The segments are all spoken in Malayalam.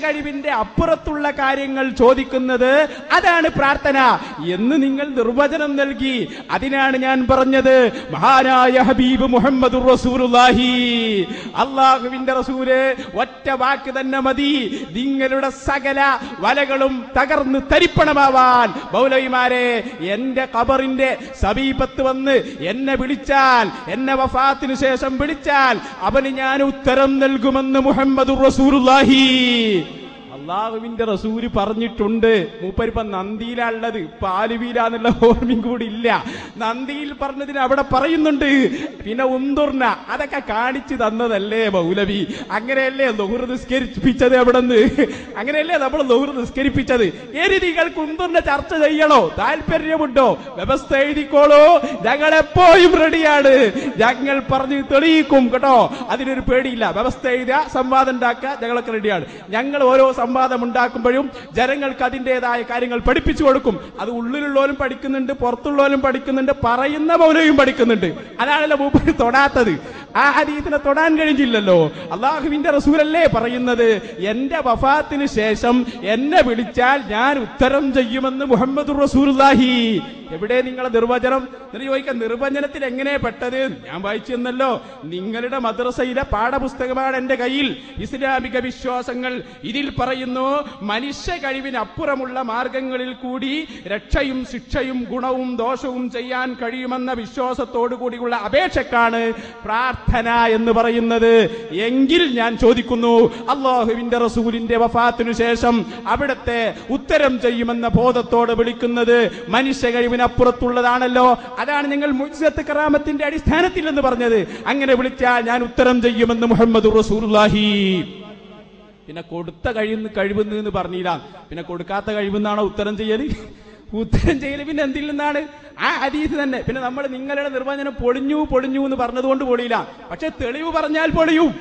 കഴിവിന്റെ അപ്പുറത്തുള്ള കാര്യങ്ങൾ ചോദിക്കുന്നത് അതാണ് പ്രാർത്ഥന എന്ന് നിങ്ങൾ നിർവചനം നൽകി. അതിനാണ് ഞാൻ പറഞ്ഞത് മഹാനായ ഹബീബ് മുഹമ്മദുർ റസൂലുള്ളാഹി, അല്ലാഹുവിന്റെ റസൂല് ഒറ്റ വാക്ക് തന്നെ മതി നിങ്ങളുടെ സകല വലകളും തകർന്ന് തരിപ്പണമാവാൻ. മൗലവിമാരെ, എന്റെ ഖബറിന്റെ സമീപത്ത് വന്ന് എന്നെ വിളിച്ചാൽ, എന്നെ വഫാത്തിന് ശേഷം വിളിച്ചാൽ അവന് ഞാൻ ഉത്തരം നൽകുമെന്ന് മുഹമ്മദുർ റസൂലുള്ളാഹി. അള്ളാഹുവിന്റെ റസൂല് പറഞ്ഞിട്ടുണ്ട്. മൂപ്പരിപ്പ നന്ദിയിലുള്ളത്, പാലുവീലാന്നുള്ള ഓർമ്മയും കൂടി ഇല്ല. നന്ദിയിൽ പറഞ്ഞതിന് അവിടെ പറയുന്നുണ്ട്. പിന്നെ ഉന്തുർന അതൊക്കെ കാണിച്ചു തന്നതല്ലേ മൗലവി? അങ്ങനെയല്ലേ ളുഹ്ർ നിസ്കരിപ്പിച്ചത്? എവിടെന്ന് അങ്ങനെയല്ലേ നമ്മൾ ളുഹ്ർ നിസ്കരിപ്പിച്ചത്? ഇനി നിങ്ങൾക്ക് ഉന്തുർന ചർച്ച ചെയ്യണോ? താല്പര്യമുണ്ടോ? വ്യവസ്ഥ എഴുതിക്കോളൂ, ഞങ്ങളെപ്പോഴും റെഡിയാണ്. ഞങ്ങൾ പറഞ്ഞ് തെളിയിക്കും കേട്ടോ, അതിനൊരു പേടിയില്ല. വ്യവസ്ഥ എഴുതുക, സംവാദം ഉണ്ടാക്കുക, ഞങ്ങളൊക്കെ റെഡിയാണ്. ഞങ്ങൾ ഓരോ സംവാദം ഉണ്ടാക്കുമ്പോഴും ജനങ്ങൾക്ക് അതിൻ്റെതായ കാര്യങ്ങൾ പഠിപ്പിച്ചു കൊടുക്കും. അത് ഉള്ളിലുള്ളവരും പഠിക്കുന്നുണ്ട്, പുറത്തുള്ളവരും പഠിക്കുന്നുണ്ട്, പറയുന്ന മൗലവിയും പഠിക്കുന്നുണ്ട്. അതാണല്ലോ മൂപ്പര് തൊടാത്തത്. ആ ഹദീസിനെ തൊടാൻ കഴിഞ്ഞില്ലല്ലോ. അള്ളാഹുവിന്റെ റസൂലല്ലേ പറയുന്നത്, എന്റെ വഫാത്തിന് ശേഷം എന്നെ വിളിച്ചാൽ ഞാൻ ഉത്തരം ചെയ്യുമെന്ന് മുഹമ്മദുർ റസൂലുള്ളാഹി. എവിടെ നിങ്ങളെ നിർവചനം? എന്നിട്ട് ചോദിക്കാം, നിർവചനത്തിൽ എങ്ങനെ പെട്ടത്? ഞാൻ വായിച്ചു തന്നല്ലോ. നിങ്ങളുടെ മദ്രസയിലെ പാഠപുസ്തകമാണ് എന്റെ കയ്യിൽ. ഇസ്ലാമിക വിശ്വാസങ്ങൾ. ഇതിൽ പറയുന്നു, മനുഷ്യ കഴിവിനപ്പുറമുള്ള മാർഗങ്ങളിൽ കൂടി രക്ഷയും ശിക്ഷയും ഗുണവും ദോഷവും ചെയ്യാൻ കഴിയുമെന്ന വിശ്വാസത്തോടു കൂടിയുള്ള അപേക്ഷക്കാണ് പ്രാർത്ഥന എന്ന് പറയുന്നത്. എങ്കിൽ ഞാൻ ചോദിക്കുന്നു, അല്ലാഹുവിന്റെ റസൂലിന്റെ വഫാത്തിനു ശേഷം അവിടത്തെ ഉത്തരം ചെയ്യുമെന്ന ബോധത്തോടെ വിളിക്കുന്നത് മനുഷ്യ കഴിവിനപ്പുറത്തുള്ളതാണല്ലോ. അതാണ് ഞങ്ങൾ മുഅ്ജിസത്ത് കറാമത്തിന്റെ അടിസ്ഥാനത്തിൽ എന്ന് പറഞ്ഞത്. അങ്ങനെ വിളിച്ചാൽ ഞാൻ ഉത്തരം ചെയ്യുമെന്ന് മുഹമ്മദുർ റസൂലുള്ളാഹി. പിന്നെ കൊടുത്ത കഴിവെന്ന് എന്ന് പറഞ്ഞില്ല. പിന്നെ കൊടുക്കാത്ത കഴിവെന്നാണോ ഉത്തരം ചെയ്യല്? ഉത്തരം ചെയ്യല് പിന്നെ എന്തിൽ നിന്നാണ്? ആ ഹദീസ് തന്നെ. പിന്നെ നമ്മൾ നിങ്ങളുടെ നിർവചനം പൊളിഞ്ഞു എന്ന് പറഞ്ഞതുകൊണ്ട് പൊളിയില്ല. പക്ഷെ തെളിവ് പറഞ്ഞാൽ പൊളിയും.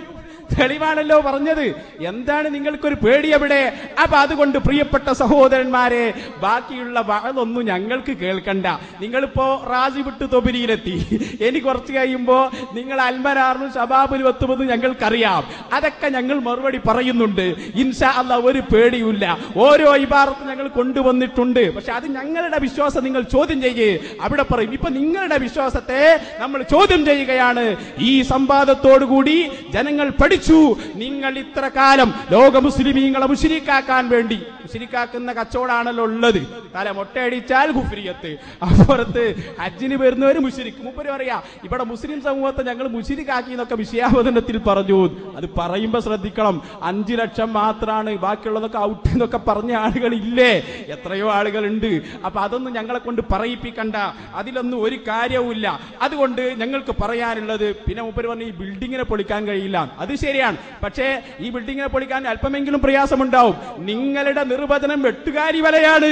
തെളിവാണല്ലോ പറഞ്ഞത്. എന്താണ് നിങ്ങൾക്കൊരു പേടി എവിടെ? അപ്പൊ അതുകൊണ്ട് പ്രിയപ്പെട്ട സഹോദരന്മാരെ, ബാക്കിയുള്ള വഅദൊന്നും ഞങ്ങൾക്ക് കേൾക്കണ്ട. നിങ്ങളിപ്പോ റാസി വിട്ട് തൊബിരിയിലെത്തി. ഇനി കുറച്ച് കഴിയുമ്പോ നിങ്ങൾ അൽമനാറിനും ശബാബിലും എത്തുമെന്ന് ഞങ്ങൾക്കറിയാം. അതൊക്കെ ഞങ്ങൾ മറുപടി പറയുന്നുണ്ട്. ഇൻഷാ അല്ലാഹ്, ഒരു പേടിയില്ല. ഓരോ ഇബാറത്തും ഞങ്ങൾ കൊണ്ടുവന്നിട്ടുണ്ട്. പക്ഷെ അത് ഞങ്ങളുടെ വിശ്വാസം നിങ്ങൾ ചോദ്യം ചെയ്യേ. അവിടെ പറയും. ഇപ്പൊ നിങ്ങളുടെ വിശ്വാസത്തെ നമ്മൾ ചോദ്യം ചെയ്യുകയാണ്. ഈ സംവാദത്തോടുകൂടി ജനങ്ങൾ പഠിച്ചു. നിങ്ങൾ ഇത്ര കാലം ലോക മുസ്ലിമീങ്ങളെ മുശ്രിക്കാക്കാൻ വേണ്ടി, മുശ്രിക്കാക്കുന്ന കച്ചവടാണല്ലോ ഉള്ളത്. തല മൊട്ടയടിച്ചാൽ കുഫ്രിയത്ത്, അപ്പുറത്ത് ഹജ്ജിന് വരുന്നവര് മുശ്രിക്ക്. മുപ്പര് പറയാ, ഇവിടെ മുസ്ലിം സമൂഹത്തെ ഞങ്ങൾ മുശ്രിക്കാക്കി എന്നൊക്കെ വിഷയാവതരണത്തിൽ പറഞ്ഞു. അത് പറയുമ്പോ ശ്രദ്ധിക്കണം. 5 ലക്ഷം മാത്രമാണ്, ബാക്കിയുള്ളതൊക്കെ ഔട്ട് എന്നൊക്കെ പറഞ്ഞ ആളുകളില്ലേ? എത്രയോ ആളുകളുണ്ട്. അപ്പൊ അതൊന്നും ഞങ്ങളെ കൊണ്ട് പറയിപ്പിക്കണ്ട. അതിലൊന്നും ഒരു കാര്യവുമില്ല. അതുകൊണ്ട് ഞങ്ങൾക്ക് പറയാനുള്ളത്, പിന്നെ മുപ്പര് പറഞ്ഞു ഈ ബിൽഡിങ്ങിനെ പൊളിക്കാൻ കഴിയില്ല. അത് ശരിയാണ്. പക്ഷേ ഈ ബിൽഡിങ്ങിനെ പൊളിക്കാൻ അല്പമെങ്കിലും പ്രയാസമുണ്ടാവും. നിങ്ങളുടെ നിർവചനം വെട്ടുകാരി വലയാണ്.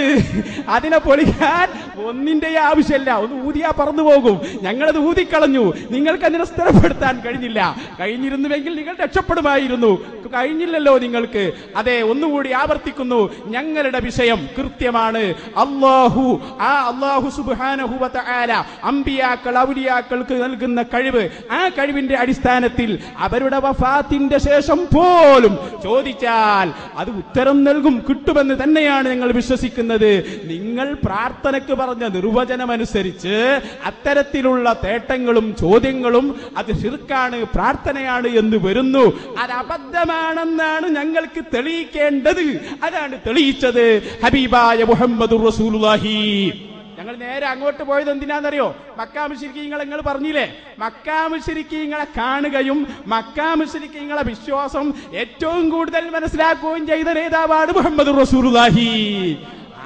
അതിനെ പൊളിക്കാൻ ഒന്നിന്റെ ആവശ്യമില്ല. ഒന്ന് ഊതിയാ പറന്നു പോകും. ഞങ്ങളത് ഊതിക്കളഞ്ഞു. നിങ്ങൾക്ക് അതിനെ സ്ഥിരപ്പെടുത്താൻ കഴിഞ്ഞില്ല. കഴിഞ്ഞിരുന്നുവെങ്കിൽ നിങ്ങൾ രക്ഷപ്പെടുമായിരുന്നു. കഴിഞ്ഞില്ലല്ലോ നിങ്ങൾക്ക്. അതെ, ഒന്നുകൂടി ആവർത്തിക്കുന്നു, ഞങ്ങളുടെ വിഷയം കൃത്യമാണ്. അല്ലാഹു സുബ്ഹാനഹു വ തആല അമ്പിയാക്കൾ ഔലിയാക്കൾക്ക് നൽകുന്ന കഴിവ്, ആ കഴിവിന്റെ അടിസ്ഥാനത്തിൽ അവരുടെ വഫാത്തിന്റെ ശേഷം പോലും ചോദിച്ചാൽ അത് ഉത്തരം നൽകും, കിട്ടുമെന്ന് തന്നെയാണ് ഞങ്ങൾ വിശ്വസിക്കുന്നത്. നിങ്ങൾ പ്രാർത്ഥനയ്ക്ക് പറഞ്ഞ നിർവചനമനുസരിച്ച് അത്തരത്തിലുള്ള തേട്ടങ്ങളും ചോദ്യങ്ങളും അത് ശിർക്കാണ്, പ്രാർത്ഥനയാണ് എന്ന് വരുന്നു. അത് അബദ്ധമാണെന്നാണ് ഞങ്ങൾക്ക് തെളിയിക്കേണ്ടത്. അതാണ് തെളിയിച്ചത് ഹബീബായ മുഹമ്മദുർ റസൂലുള്ളാഹി. ഞങ്ങൾ നേരെ അങ്ങോട്ട് പോയത് എന്തിനാണെന്നറിയോ? മക്കാ മുശ്രിക്കീങ്ങളെ നിങ്ങൾ പറഞ്ഞില്ലേ, മക്കാ മുശ്രിക്കീങ്ങളെ കാണുകയും മക്കാ മുശ്രിക്കീങ്ങളെ വിശ്വാസം ഏറ്റവും കൂടുതൽ മനസ്സിലാക്കുകയും ചെയ്ത നേതാവാണ് മുഹമ്മദുർ റസൂലുള്ളാഹി.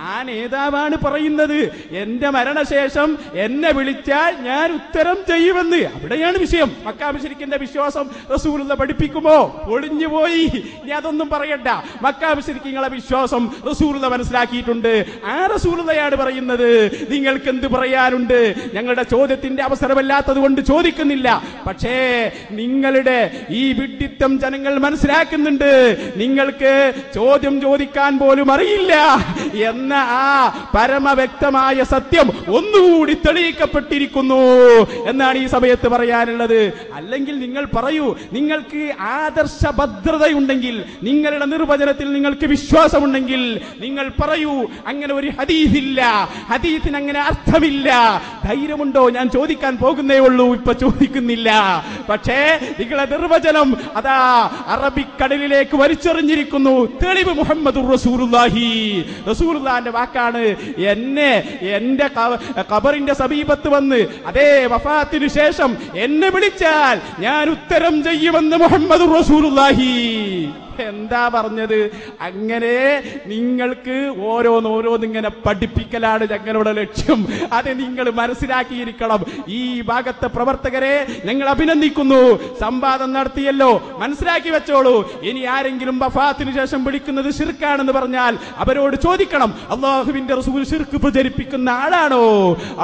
ആ നേതാവാണ് പറയുന്നത്, എന്റെ മരണശേഷം എന്നെ വിളിച്ചാൽ ഞാൻ ഉത്തരം ചെയ്യുമെന്ന്. അവിടെയാണ് വിഷയം. മക്കാ മുശ്രിക്കിന്റെ വിശ്വാസം റസൂലുള്ള പഠിപ്പിക്കുമോ? ഒളിഞ്ഞുപോയി. ഇനി അതൊന്നും പറയണ്ട. മക്കാ മുശ്രിക്കീങ്ങളെ വിശ്വാസം റസൂലുള്ള മനസ്സിലാക്കിയിട്ടുണ്ട്. ആ റസൂലുള്ളയാണ് പറയുന്നത്. നിങ്ങൾക്ക് എന്ത് പറയാനുണ്ട്? ഞങ്ങളുടെ ചോദ്യത്തിന്റെ അവസരമല്ലാത്തത് കൊണ്ട് ചോദിക്കുന്നില്ല. പക്ഷേ നിങ്ങളുടെ ഈ വിഡ്ഢിത്തം ജനങ്ങൾ മനസ്സിലാക്കുന്നുണ്ട്. നിങ്ങൾക്ക് ചോദ്യം ചോദിക്കാൻ പോലും അറിയില്ല എന്ന ആ പരമവ്യക്തമായ സത്യം ഒന്നുകൂടി തെളിയിക്കപ്പെട്ടിരിക്കുന്നു എന്നാണ് ഈ സമയത്ത് പറയാനുള്ളത്. അല്ലെങ്കിൽ നിങ്ങൾ പറയൂ, നിങ്ങൾക്ക് ആദർശ ഭദ്രതയുണ്ടെങ്കിൽ, നിങ്ങളുടെ നിർവചനത്തിൽ നിങ്ങൾക്ക് വിശ്വാസമുണ്ടെങ്കിൽ നിങ്ങൾ പറയൂ, അങ്ങനെ ഒരു ഹദീസില്ല, ഹദീസിന് അങ്ങനെ അർത്ഥമില്ല. ധൈര്യമുണ്ടോ? ഞാൻ ചോദിക്കാൻ പോകുന്നേ ഉള്ളൂ, ഇപ്പൊ ചോദിക്കുന്നില്ല. പക്ഷേ നിങ്ങളെ നിർവചനം അതാ അറബിക്കടലിലേക്ക് വലിച്ചെറിഞ്ഞിരിക്കുന്നു. തെളിവ് മുഹമ്മദുർ റസൂലുള്ളാഹി, റസൂലുള്ളാഹിന്റെ വാക്കാണ്. എന്റെ ഖബറിന്റെ സമീപത്ത് വന്ന് അതേ വഫാത്തിനു ശേഷം എന്നെ വിളിച്ചാൽ ഞാൻ ഉത്തരം ചെയ്യുമെന്ന് മുഹമ്മദുർ റസൂലുള്ളാഹി. എന്താ പറഞ്ഞത്? അങ്ങനെ നിങ്ങൾക്ക് ഓരോന്നിങ്ങനെ പഠിപ്പിക്കലാണ് ഞങ്ങളുടെ ലക്ഷ്യം. അത് നിങ്ങൾ മനസ്സിലാക്കിയിരിക്കണം. ഈ ഭാഗത്തെ പ്രവർത്തകരെ ഞങ്ങൾ അഭിനന്ദിക്കുന്നു. സംവാദം നടത്തിയല്ലോ, മനസ്സിലാക്കി വെച്ചോളൂ. ഇനി ആരെങ്കിലും വഫാത്തിന് ശേഷം വിളിക്കുന്നത് ശിർക്കാണെന്ന് പറഞ്ഞാൽ അവരോട് ചോദിക്കണം, അല്ലാഹുവിന്റെ റസൂൽ ശിർക്ക് പ്രചരിപ്പിക്കുന്ന ആളാണോ?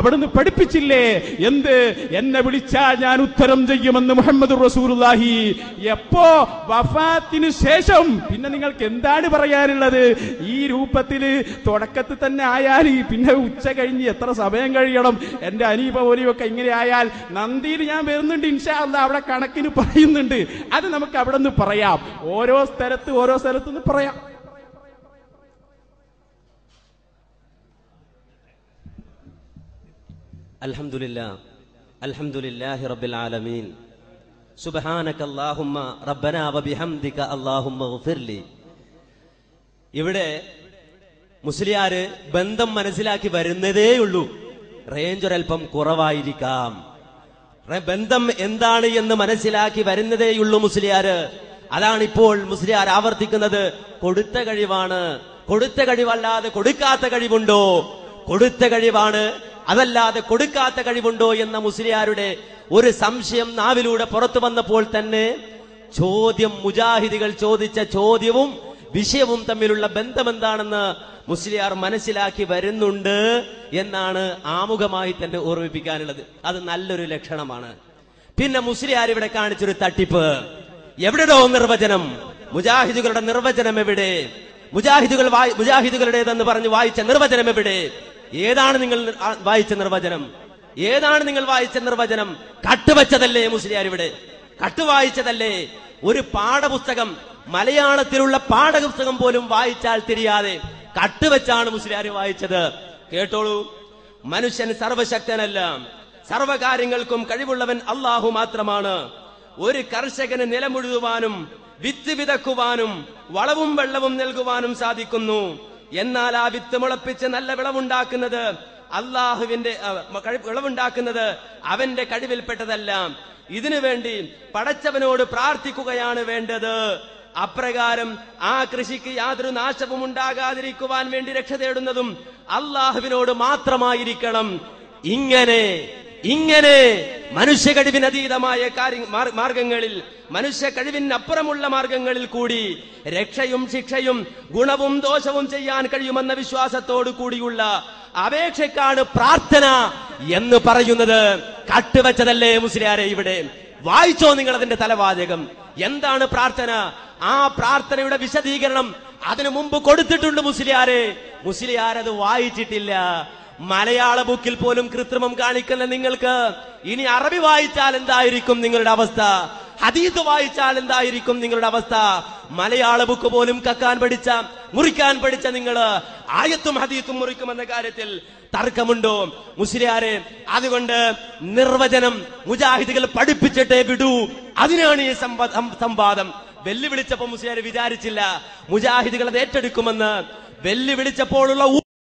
അവിടുന്ന് പഠിപ്പിച്ചില്ലേ എന്ത്? എന്നെ വിളിച്ചാൽ ഞാൻ ഉത്തരം ചെയ്യുമെന്ന് മുഹമ്മദുർ റസൂലുള്ളാഹി. എപ്പോ? വഫാത്തിന് ശേഷം. പിന്നെ നിങ്ങൾക്ക് എന്താണ് പറയാനുള്ളത്? ഈ രൂപത്തില് തുടക്കത്തിൽ തന്നെ ആയാൽ പിന്നെ ഉച്ച കഴിഞ്ഞ് എത്ര സമയം കഴിയണം? എന്റെ അനീപ പോലെയൊക്കെ ഇങ്ങനെ ആയാൽ നന്ദിയിൽ ഞാൻ വരുന്നുണ്ട് ഇൻഷാ അല്ലാഹ്, അവിടെ കണക്കിന് പറയുന്നുണ്ട്. അത് നമുക്ക് അവിടെ നിന്ന് പറയാം, ഓരോ സ്ഥലത്തുനിന്ന് പറയാം. അൽഹംദുലില്ലാഹി റബ്ബിൽ ആലമീൻ. സുബ്ഹാനക അല്ലാഹുമ്മ റബ്ബനാ വബിഹംദിക അല്ലാഹുമ്മ ഗഫിർലി. ഇവിടെ മുസ്ലിയാര് ബന്ധം മനസ്സിലാക്കി വരുന്നതേയുള്ളൂ. റേഞ്ച് ഒരൽപ്പം കുറവായിരിക്കാം. ബന്ധം എന്താണ് എന്ന് മനസ്സിലാക്കി വരുന്നതേയുള്ളൂ മുസ്ലിയാര്. അതാണ് ഇപ്പോൾ മുസ്ലിയാർ ആവർത്തിക്കുന്നത്. കൊടുത്ത കഴിവാണ്. കൊടുത്ത കഴിവല്ലാതെ കൊടുക്കാത്ത കഴിവുണ്ടോ? കൊടുത്ത കഴിവാണ്, അതല്ലാതെ കൊടുക്കാത്ത കഴിവുണ്ടോ എന്ന മുസ്ലിയാരുടെ ഒരു സംശയം നാവിലൂടെ പുറത്തു വന്നപ്പോൾ തന്നെ ചോദ്യം, മുജാഹിദികൾ ചോദിച്ച ചോദ്യവും വിഷയവും തമ്മിലുള്ള ബന്ധമെന്താണെന്ന് മുസ്ലിയാർ മനസ്സിലാക്കി വരുന്നുണ്ട് എന്നാണ് ആമുഖമായി തന്നെ ഓർമ്മിപ്പിക്കാനുള്ളത്. അത് നല്ലൊരു ലക്ഷണമാണ്. പിന്നെ മുസ്ലിയാർ ഇവിടെ കാണിച്ചൊരു തട്ടിപ്പ്. എവിടെയോ നിർവചനം, മുജാഹിദുകളുടെ നിർവചനം എവിടെ? മുജാഹിദുകളുടേതെന്ന് പറഞ്ഞ് വായിച്ച നിർവചനം എവിടെ? ഏതാണ് നിങ്ങൾ വായിച്ച നിർവചനം? ഏതാണ് നിങ്ങൾ വായിച്ച നിർവചനം? കട്ടുവച്ചതല്ലേ മുസ്ലിയാർ ഇവിടെ? കട്ടുവായിച്ചതല്ലേ? ഒരു പാഠപുസ്തകം, മലയാളത്തിലുള്ള പാഠപുസ്തകം പോലും വായിച്ചാൽ തിരിയാതെ കട്ടുവെച്ചാണ് മുസ്ലിയാർ വായിച്ചത്. കേട്ടോളൂ. മനുഷ്യൻ സർവശക്തനല്ല, സർവകാര്യങ്ങൾക്കും കഴിവുള്ളവൻ അല്ലാഹു മാത്രമാണ്. ഒരു കർഷകന് നിലമുഴുതുവാനും വിത്ത് വിതക്കുവാനും വളവും വെള്ളവും നൽകുവാനും സാധിക്കുന്നു. എന്നാൽ ആ വിത്ത് മുളപ്പിച്ച് നല്ല വിളവുണ്ടാക്കുന്നത് വിളവുണ്ടാക്കുന്നത് അവന്റെ കഴിവിൽപ്പെട്ടതല്ല. ഇതിനു വേണ്ടി പടച്ചവനോട് പ്രാർത്ഥിക്കുകയാണ് വേണ്ടത്. അപ്രകാരം ആ കൃഷിക്ക് യാതൊരു നാശവും ഉണ്ടാകാതിരിക്കുവാൻ വേണ്ടി രക്ഷ തേടുന്നതും അള്ളാഹുവിനോട് മാത്രമായിരിക്കണം. ഇങ്ങനെ മനുഷ്യ കഴിവിനതീതമായ മാർഗങ്ങളിൽ, മനുഷ്യ കഴിവിനപ്പുറമുള്ള മാർഗങ്ങളിൽ കൂടി രക്ഷയും ശിക്ഷയും ഗുണവും ദോഷവും ചെയ്യാൻ കഴിയുമെന്ന വിശ്വാസത്തോടു കൂടിയുള്ള അപേക്ഷക്കാണ് പ്രാർത്ഥന എന്ന് പറയുന്നത്. കട്ടുവച്ചതല്ലേ മുസ്ലിയാരെ? ഇവിടെ വായിച്ചോ നിങ്ങൾ അതിന്റെ തലവാചകം. എന്താണ് പ്രാർത്ഥന? ആ പ്രാർത്ഥനയുടെ വിശദീകരണം അതിനു മുമ്പ് കൊടുത്തിട്ടുണ്ട് മുസ്ലിയാരെ. മുസ്ലിയാരത് വായിച്ചിട്ടില്ല. മലയാള ബുക്കിൽ പോലും കൃത്രിമം കാണിക്കുന്ന നിങ്ങൾക്ക് ഇനി അറബി വായിച്ചാൽ എന്തായിരിക്കും നിങ്ങളുടെ അവസ്ഥ? ഹദീസ് വായിച്ചാൽ എന്തായിരിക്കും നിങ്ങളുടെ അവസ്ഥ? മലയാള ബുക്ക് പോലും മുറിക്കാൻ പഠിച്ച നിങ്ങൾ ആയത്തും ഹദീസും മുറിക്കുമെന്ന കാര്യത്തിൽ തർക്കമുണ്ടോ മുസ്ലിയാരെ? അതുകൊണ്ട് നിർവചനം മുജാഹിദുകൾ പഠിപ്പിച്ചിട്ടേ വിടൂ. അതിനാണ് ഈ സംവാദം. വെല്ലുവിളിച്ചപ്പോ മുസ്ലിയാർ വിചാരിച്ചില്ല മുജാഹിദുകൾ അത് ഏറ്റെടുക്കുമെന്ന്. വെല്ലുവിളിച്ചപ്പോഴുള്ള